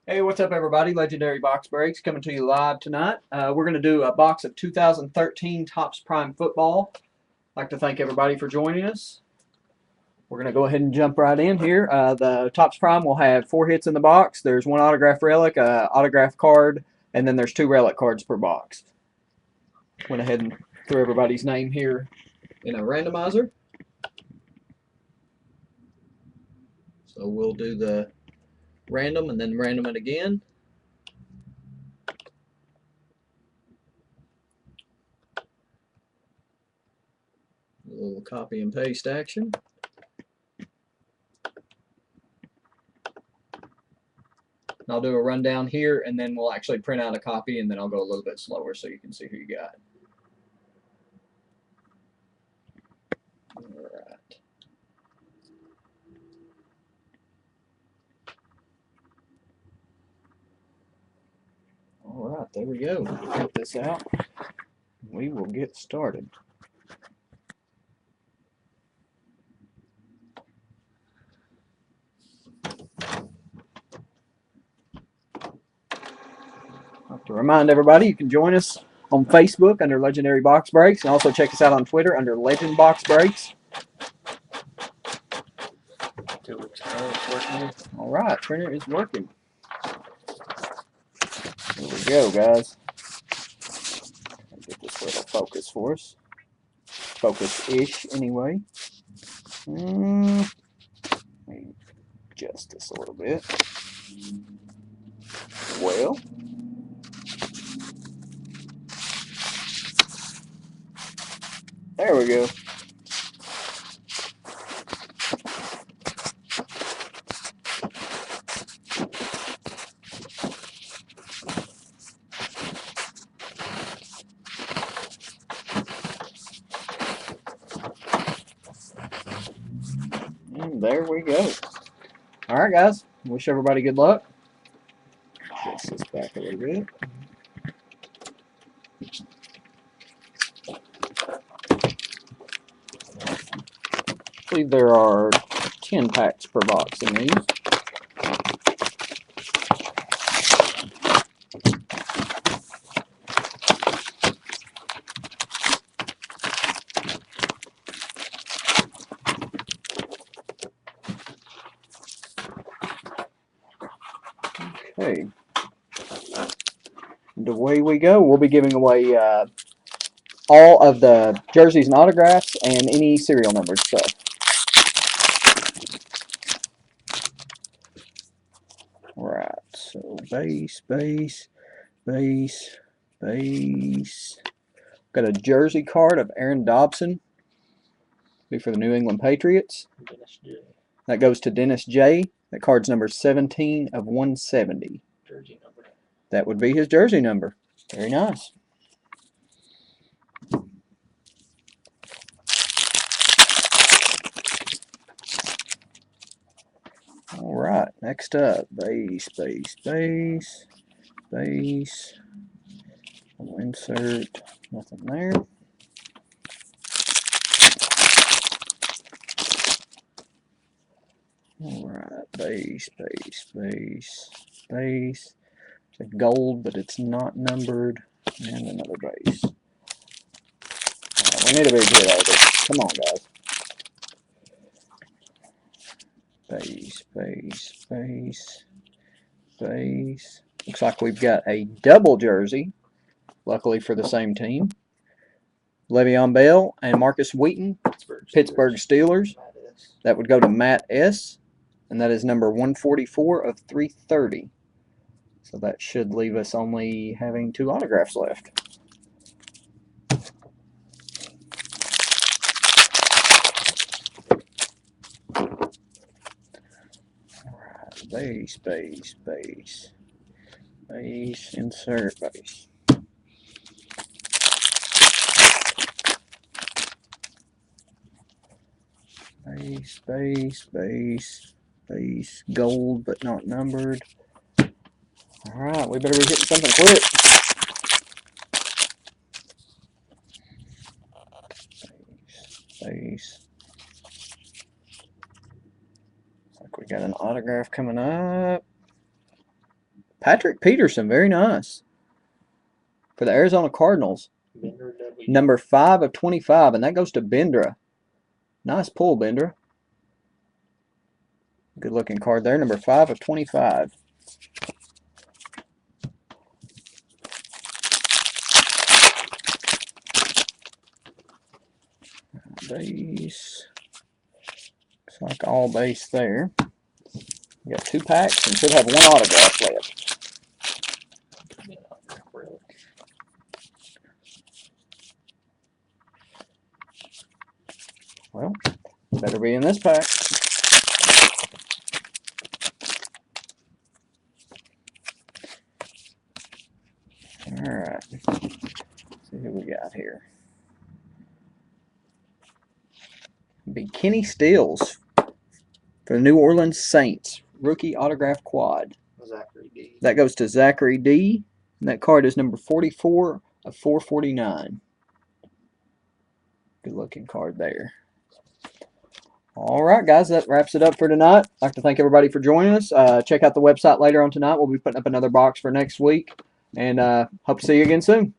Hey, what's up, everybody? Legendary Box Breaks coming to you live tonight. We're going to do a box of 2013 Topps Prime Football. I'd like to thank everybody for joining us. We're going to go ahead and jump right in here. The Topps Prime will have 4 hits in the box. There's one autograph relic, autograph card, and then there's 2 relic cards per box. Went ahead and threw everybody's name here in a randomizer. So we'll do the random and then random it again. A little copy and paste action. I'll do a rundown here, and then we'll actually print out a copy, and then I'll go a little bit slower so you can see who you got. All right. All right, there we go. Print this out. We will get started. I have to remind everybody you can join us on Facebook under Legendary Box Breaks, and also check us out on Twitter under Legend Box Breaks. 2 weeks ago, it's working. All right, printer is working. Here we go, guys. Get this little focus for us. Focus-ish, anyway. Adjust this a little bit. Well, there we go. And there we go. All right, guys. Wish everybody good luck. Adjust this back a little bit. I believe there are 10 packs per box in these. Okay. And away we go. We'll be giving away all of the jerseys and autographs and any serial numbered stuff. Right. So base, base, base, base. Got a jersey card of Aaron Dobson. Be for the New England Patriots. That goes to Dennis J. That card's number 17 of 170. Jersey number. That would be his jersey number. Very nice. All right, next up, base, base, base, base. We'll insert, nothing there. All right, base, base, base, base. It's a gold, but it's not numbered. And another base. We need a big hit out of this. Come on, guys. Base, base, base, base. Looks like we've got a double jersey, luckily for the same team. Le'Veon Bell and Marcus Wheaton, Pittsburgh Steelers. That would go to Matt S., and that is number 144 of 330. So that should leave us only having 2 autographs left. Alright, base, base, base, base, insert base. Base, base, base, base, gold but not numbered. Alright, we better be hitting something quick. Base. Looks like we got an autograph coming up. Patrick Peterson, very nice. For the Arizona Cardinals. Bender W. Number 5 of 25, and that goes to Bendra. Nice pull, Bendra. Good looking card there. Number 5 of 25. Base. Looks like all base there. We got 2 packs and should have 1 autograph left. Well, better be in this pack. Alright. See who we got here. Be Kenny Stills for the New Orleans Saints. Rookie autograph quad. Zachary D. That goes to Zachary D. And that card is number 44 of 449. Good looking card there. All right, guys, that wraps it up for tonight. I'd like to thank everybody for joining us. Check out the website later on tonight. We'll be putting up another box for next week. And hope to see you again soon.